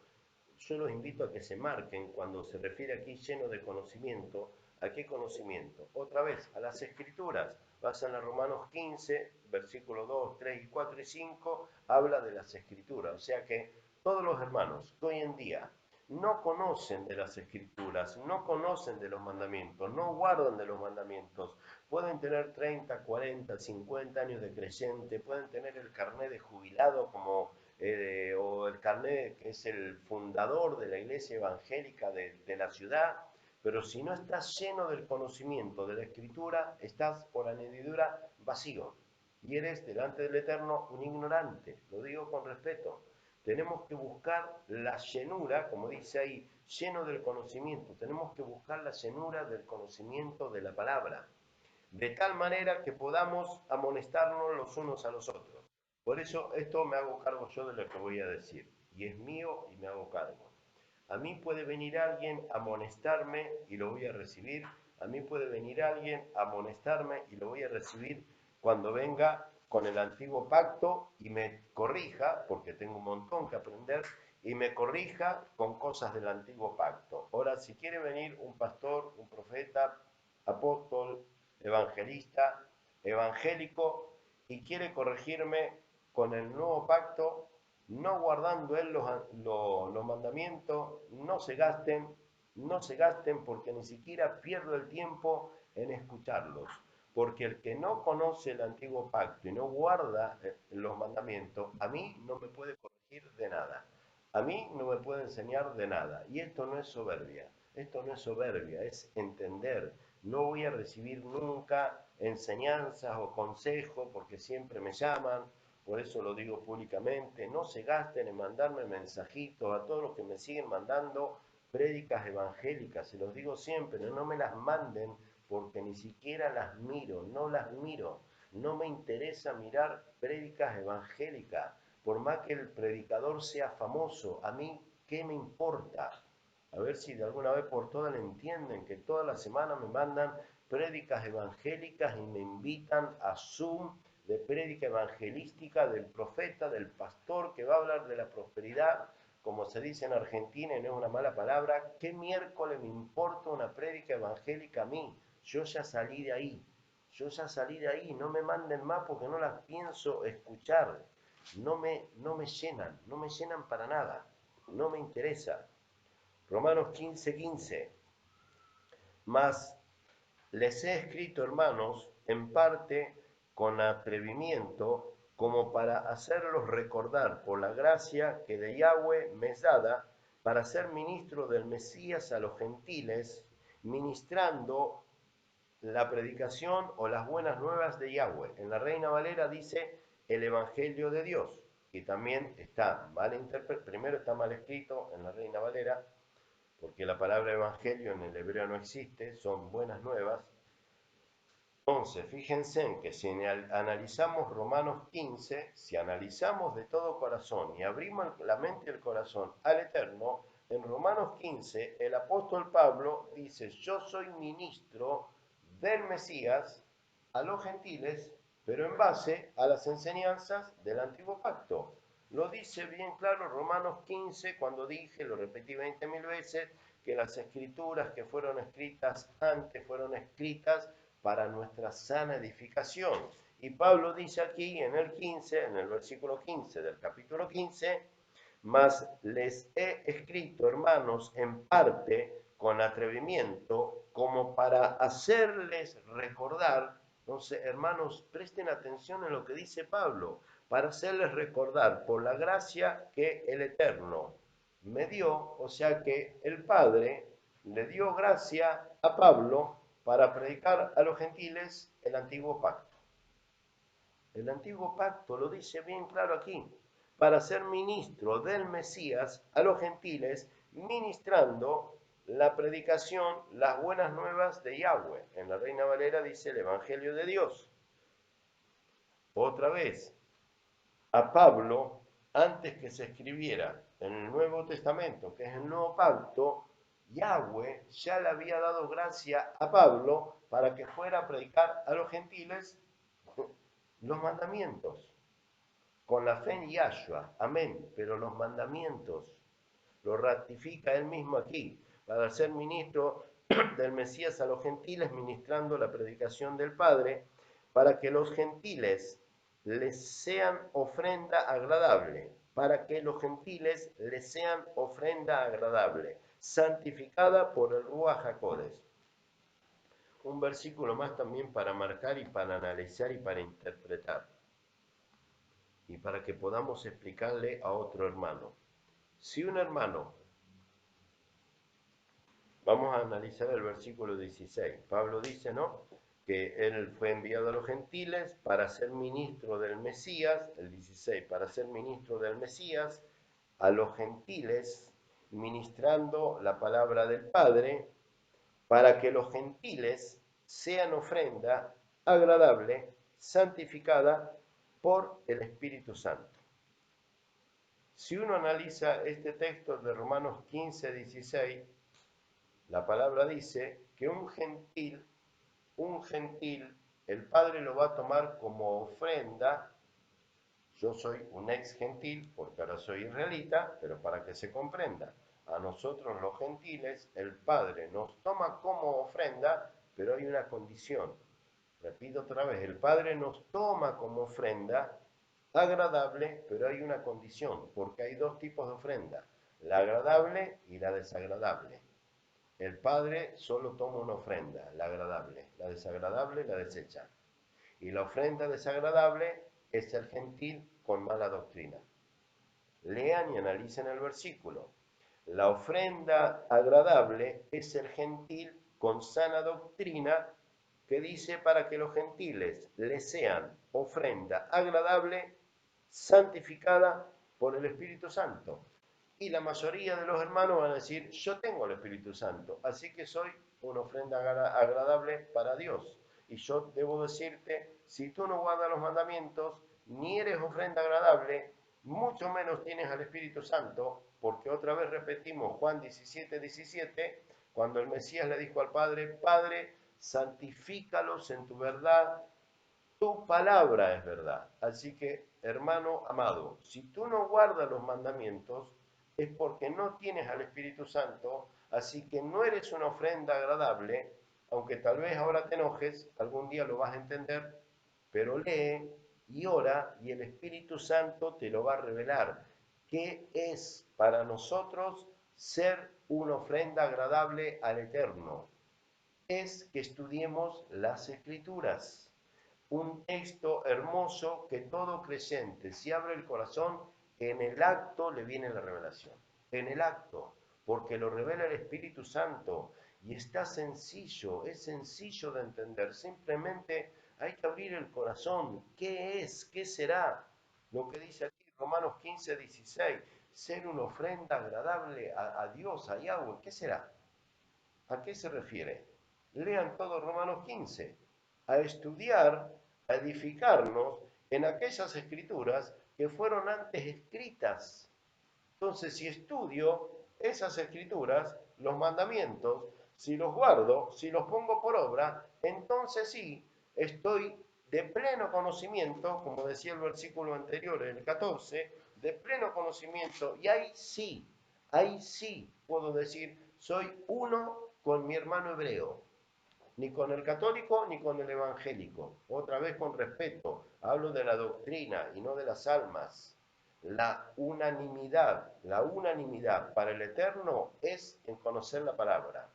Yo los invito a que se marquen cuando se refiere aquí lleno de conocimiento. ¿A qué conocimiento? Otra vez, a las Escrituras. Pasan a Romanos 15, versículos 2, 3 y 4 y 5, habla de las Escrituras. O sea que todos los hermanos que hoy en día no conocen de las Escrituras, no conocen de los mandamientos, no guardan de los mandamientos, pueden tener 30, 40, 50 años de creyente, pueden tener el carnet de jubilado como o el carnet que es el fundador de la iglesia evangélica de la ciudad, pero si no estás lleno del conocimiento de la Escritura, estás por añadidura vacío y eres delante del Eterno un ignorante, lo digo con respeto. Tenemos que buscar la llenura, como dice ahí, lleno del conocimiento. Tenemos que buscar la llenura del conocimiento de la palabra, de tal manera que podamos amonestarnos los unos a los otros. Por eso esto me hago cargo yo de lo que voy a decir, y es mío y me hago cargo. A mí puede venir alguien a amonestarme y lo voy a recibir. A mí puede venir alguien a amonestarme y lo voy a recibir cuando venga con el antiguo pacto y me corrija, porque tengo un montón que aprender, y me corrija con cosas del antiguo pacto. Ahora, si quiere venir un pastor, un profeta, apóstol, evangelista, evangélico, y quiere corregirme con el nuevo pacto, no guardando él los mandamientos, no se gasten porque ni siquiera pierdo el tiempo en escucharlos. Porque el que no conoce el antiguo pacto y no guarda los mandamientos, a mí no me puede corregir de nada. A mí no me puede enseñar de nada. Y esto no es soberbia. Esto no es soberbia, es entender. No voy a recibir nunca enseñanzas o consejos porque siempre me llaman. Por eso lo digo públicamente, no se gasten en mandarme mensajitos a todos los que me siguen mandando prédicas evangélicas, se los digo siempre, no me las manden porque ni siquiera las miro, no las miro, no me interesa mirar prédicas evangélicas, por más que el predicador sea famoso, a mí, ¿qué me importa? A ver si de alguna vez por todas le entienden que toda la semana me mandan prédicas evangélicas y me invitan a Zoom de prédica evangelística del profeta, del pastor que va a hablar de la prosperidad, como se dice en Argentina y no es una mala palabra. ¿Qué miércoles me importa una prédica evangélica a mí? Yo ya salí de ahí, no me manden más porque no las pienso escuchar, no me llenan para nada, no me interesa. Romanos 15:15, 15. Mas les he escrito, hermanos, en parte con atrevimiento, como para hacerlos recordar por la gracia que de Yahweh me es dada, para ser ministro del Mesías a los gentiles, ministrando la predicación o las buenas nuevas de Yahweh. En la Reina Valera dice el Evangelio de Dios, que también está mal interpretado, primero está mal escrito en la Reina Valera, porque la palabra evangelio en el hebreo no existe, son buenas nuevas. Entonces, fíjense en que si analizamos Romanos 15, si analizamos de todo corazón y abrimos la mente y el corazón al Eterno, en Romanos 15 el apóstol Pablo dice, yo soy ministro del Mesías a los gentiles, pero en base a las enseñanzas del antiguo pacto. Lo dice bien claro Romanos 15 cuando dije, lo repetí 20.000 veces, que las escrituras que fueron escritas antes fueron escritas para nuestra sana edificación. Y Pablo dice aquí en el 15, en el versículo 15 del capítulo 15, mas les he escrito, hermanos, en parte con atrevimiento, como para hacerles recordar. Entonces, hermanos, presten atención en lo que dice Pablo, para hacerles recordar por la gracia que el Eterno me dio, o sea que el Padre le dio gracia a Pablo para predicar a los gentiles el antiguo pacto. El antiguo pacto lo dice bien claro aquí, para ser ministro del Mesías a los gentiles, ministrando la predicación, las buenas nuevas de Yahweh. En la Reina Valera dice el Evangelio de Dios. Otra vez, a Pablo, antes que se escribiera en el Nuevo Testamento, que es el nuevo pacto, Yahweh ya le había dado gracia a Pablo para que fuera a predicar a los gentiles los mandamientos, con la fe en Yahshua, amén, pero los mandamientos lo ratifica él mismo aquí, para ser ministro del Mesías a los gentiles, ministrando la predicación del Padre, para que los gentiles les sean ofrenda agradable, para que los gentiles les sean ofrenda agradable, santificada por el Ruach HaKodesh. Un versículo más también para marcar y para analizar y para interpretar, y para que podamos explicarle a otro hermano. Si un hermano, vamos a analizar el versículo 16, Pablo dice, ¿no?, que él fue enviado a los gentiles para ser ministro del Mesías, el 16, para ser ministro del Mesías, a los gentiles, ministrando la palabra del Padre, para que los gentiles sean ofrenda agradable, santificada por el Espíritu Santo. Si uno analiza este texto de Romanos 15, 16, la palabra dice que un gentil, el Padre lo va a tomar como ofrenda. Yo soy un ex gentil, porque ahora soy israelita, pero para que se comprenda, a nosotros los gentiles, el Padre nos toma como ofrenda, pero hay una condición. Repito otra vez, el Padre nos toma como ofrenda agradable, pero hay una condición, porque hay dos tipos de ofrenda, la agradable y la desagradable. El Padre solo toma una ofrenda, la agradable, la desagradable la desecha. Y la ofrenda desagradable es el gentil con mala doctrina. Lean y analicen el versículo. La ofrenda agradable es el gentil con sana doctrina, que dice para que los gentiles le sean ofrenda agradable, santificada por el Espíritu Santo. Y la mayoría de los hermanos van a decir, yo tengo el Espíritu Santo, así que soy una ofrenda agradable para Dios. Y yo debo decirte, si tú no guardas los mandamientos, ni eres ofrenda agradable, mucho menos tienes al Espíritu Santo, porque otra vez repetimos Juan 17, 17, cuando el Mesías le dijo al Padre, Padre, santifícalos en tu verdad, tu palabra es verdad. Así que, hermano amado, si tú no guardas los mandamientos, es porque no tienes al Espíritu Santo, así que no eres una ofrenda agradable, aunque tal vez ahora te enojes, algún día lo vas a entender, pero lee y ora y el Espíritu Santo te lo va a revelar. ¿Qué es para nosotros ser una ofrenda agradable al Eterno? Es que estudiemos las Escrituras. Un texto hermoso que todo creyente, si abre el corazón, en el acto le viene la revelación. En el acto, porque lo revela el Espíritu Santo y está sencillo, es sencillo de entender. Simplemente hay que abrir el corazón. ¿Qué es? ¿Qué será? Lo que dice aquí Romanos 15, 16. Ser una ofrenda agradable a Dios, a Yahweh. ¿Qué será? ¿A qué se refiere? Lean todo Romanos 15. A estudiar, a edificarnos en aquellas escrituras que fueron antes escritas. Entonces, si estudio esas escrituras, los mandamientos, si los guardo, si los pongo por obra, entonces sí, estoy de pleno conocimiento, como decía el versículo anterior, el 14, de pleno conocimiento, y ahí sí puedo decir, soy uno con mi hermano hebreo, ni con el católico ni con el evangélico. Otra vez con respeto, hablo de la doctrina y no de las almas. La unanimidad para el Eterno es en conocer la palabra.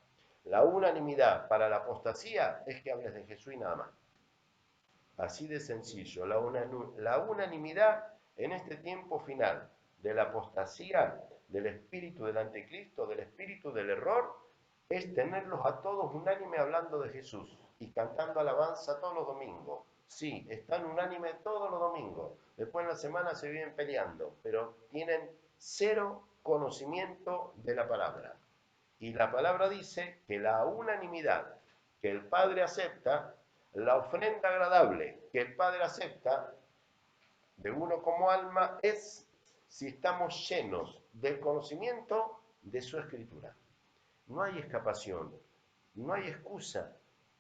La unanimidad para la apostasía es que hables de Jesús y nada más. Así de sencillo. La unanimidad en este tiempo final de la apostasía, del espíritu del anticristo, del espíritu del error, es tenerlos a todos unánime hablando de Jesús y cantando alabanza todos los domingos. Sí, están unánime todos los domingos. Después en la semana se vienen peleando, pero tienen cero conocimiento de la palabra. Y la palabra dice que la unanimidad que el Padre acepta, la ofrenda agradable que el Padre acepta de uno como alma es si estamos llenos del conocimiento de su escritura. No hay escapación, no hay excusa,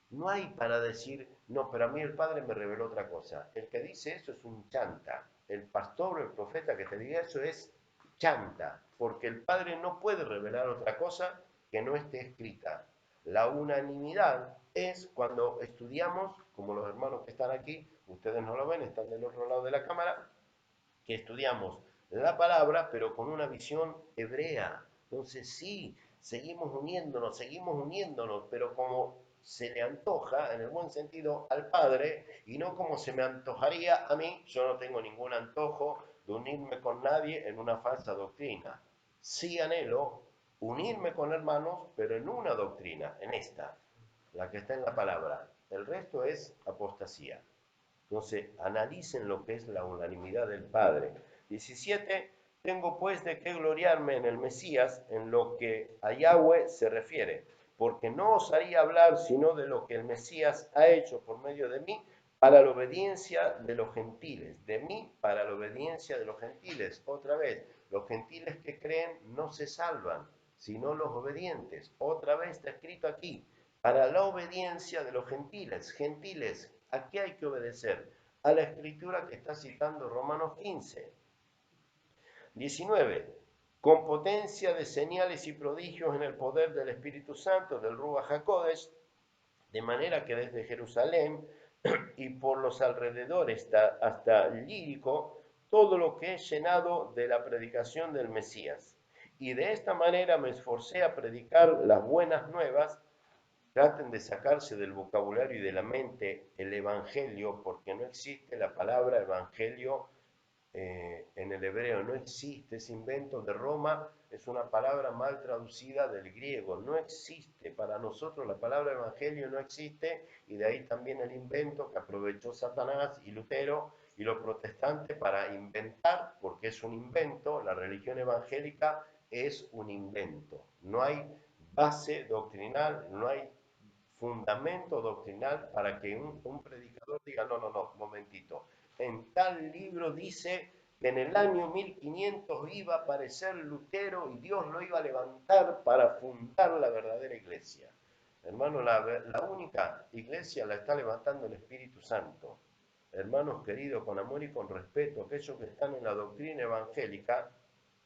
no hay para decir, no, pero a mí el Padre me reveló otra cosa. El que dice eso es un chanta. El pastor o el profeta que te diga eso es chanta, porque el Padre no puede revelar otra cosa que no esté escrita. La unanimidad es cuando estudiamos, como los hermanos que están aquí, ustedes no lo ven, están del otro lado de la cámara, que estudiamos la palabra, pero con una visión hebrea. Entonces sí, seguimos uniéndonos, pero como se le antoja, en el buen sentido, al Padre, y no como se me antojaría a mí. Yo no tengo ningún antojo de unirme con nadie en una falsa doctrina. Sí anhelo unirme con hermanos, pero en una doctrina, en esta, la que está en la palabra. El resto es apostasía. Entonces, analicen lo que es la unanimidad del Padre. 17. Tengo pues de qué gloriarme en el Mesías, en lo que a Yahweh se refiere, porque no os haría hablar sino de lo que el Mesías ha hecho por medio de mí para la obediencia de los gentiles, de mí para la obediencia de los gentiles. Otra vez, los gentiles que creen no se salvan, sino los obedientes. Otra vez está escrito aquí, para la obediencia de los gentiles. Gentiles, ¿a qué hay que obedecer? A la escritura que está citando Romanos 15. 19. Con potencia de señales y prodigios en el poder del Espíritu Santo, del Ruach HaKodesh, de manera que desde Jerusalén y por los alrededores hasta Lírico, todo lo que es llenado de la predicación del Mesías. Y de esta manera me esforcé a predicar las buenas nuevas. Traten de sacarse del vocabulario y de la mente el evangelio, porque no existe la palabra evangelio en el hebreo, no existe, ese invento de Roma, es una palabra mal traducida del griego, no existe. Para nosotros la palabra evangelio no existe, y de ahí también el invento que aprovechó Satanás y Lutero y los protestantes para inventar, porque es un invento. La religión evangélica es un invento, no hay base doctrinal, no hay fundamento doctrinal para que un predicador diga, no, no, no, momentito, en tal libro dice que en el año 1500 iba a aparecer Lutero y Dios lo iba a levantar para fundar la verdadera iglesia. Hermano, la única iglesia la está levantando el Espíritu Santo. Hermanos queridos, con amor y con respeto, aquellos que están en la doctrina evangélica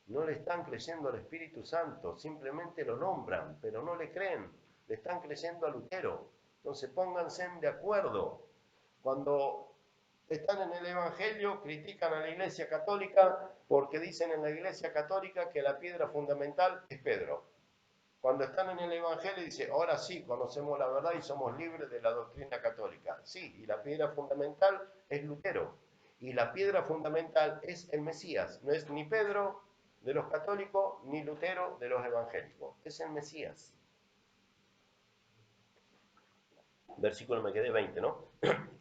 no le están creyendo al Espíritu Santo, simplemente lo nombran, pero no le creen, le están creyendo a Lutero. Entonces pónganse de acuerdo. Cuando están en el Evangelio, critican a la Iglesia Católica porque dicen en la Iglesia Católica que la piedra fundamental es Pedro. Cuando están en el Evangelio dice, ahora sí, conocemos la verdad y somos libres de la doctrina católica. Sí, y la piedra fundamental es Lutero. Y la piedra fundamental es el Mesías. No es ni Pedro de los católicos ni Lutero de los evangélicos. Es el Mesías. Versículo me quedé 20, ¿no?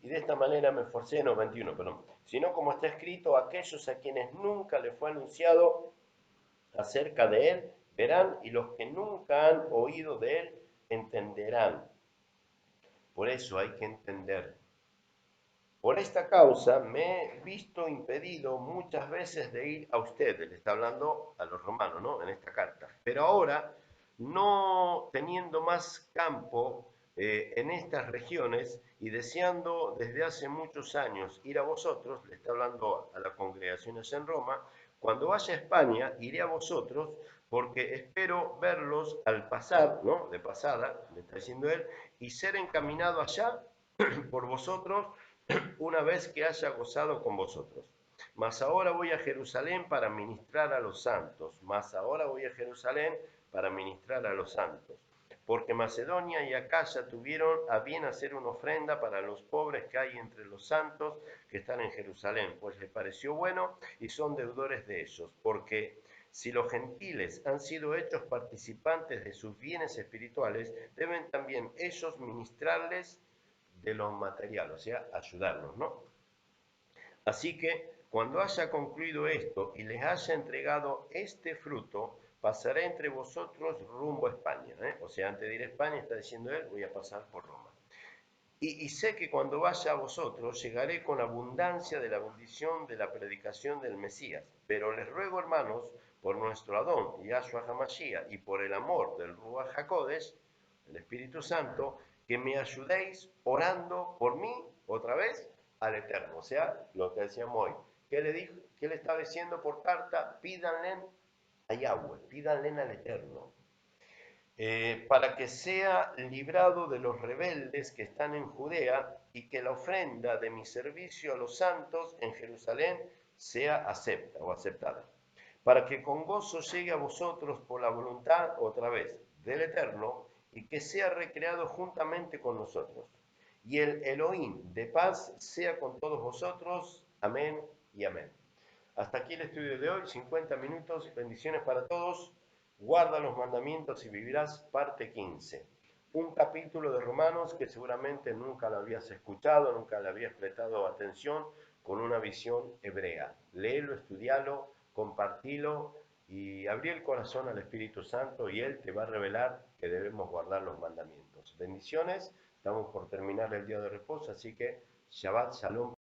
Y de esta manera me esforcé, no, 21, perdón. Sino como está escrito, aquellos a quienes nunca les fue anunciado acerca de él, verán, y los que nunca han oído de él, entenderán. Por eso hay que entender. Por esta causa me he visto impedido muchas veces de ir a ustedes, le está hablando a los romanos, ¿no? En esta carta. Pero ahora, no teniendo más campo en estas regiones y deseando desde hace muchos años ir a vosotros, le está hablando a las congregaciones en Roma, cuando vaya a España iré a vosotros porque espero verlos al pasar, ¿no? De pasada, le está diciendo él, y ser encaminado allá por vosotros una vez que haya gozado con vosotros. Mas ahora voy a Jerusalén para ministrar a los santos. Mas ahora voy a Jerusalén para ministrar a los santos. Porque Macedonia y Acaya tuvieron a bien hacer una ofrenda para los pobres que hay entre los santos que están en Jerusalén, pues les pareció bueno y son deudores de ellos. Porque Si los gentiles han sido hechos participantes de sus bienes espirituales, deben también ellos ministrarles de lo material, o sea, ayudarlos, ¿no? Así que cuando haya concluido esto y les haya entregado este fruto, pasaré entre vosotros rumbo a España. O sea, antes de ir a España, está diciendo él, voy a pasar por Roma. Y sé que cuando vaya a vosotros llegaré con abundancia de la bendición de la predicación del Mesías. Pero les ruego, hermanos, por nuestro Adón, Yahshua HaMashiach, y por el amor del Ruach HaKodesh, el Espíritu Santo, que me ayudéis orando por mí, otra vez, al Eterno. O sea, lo que decíamos hoy. ¿Qué le dijo? ¿Qué le estaba diciendo por carta? Pídanle a Yahweh, pídanle al Eterno, para que sea librado de los rebeldes que están en Judea y que la ofrenda de mi servicio a los santos en Jerusalén sea acepta o aceptada, para que con gozo llegue a vosotros por la voluntad otra vez del Eterno y que sea recreado juntamente con nosotros. Y el Elohim de paz sea con todos vosotros. Amén y amén. Hasta aquí el estudio de hoy, 50 minutos, bendiciones para todos. Guarda los mandamientos y vivirás, parte 15. Un capítulo de Romanos que seguramente nunca lo habías escuchado, nunca le habías prestado atención, con una visión hebrea. Léelo, estudialo, compartilo y abrí el corazón al Espíritu Santo y Él te va a revelar que debemos guardar los mandamientos. Bendiciones, estamos por terminar el día de reposo, así que Shabbat Shalom.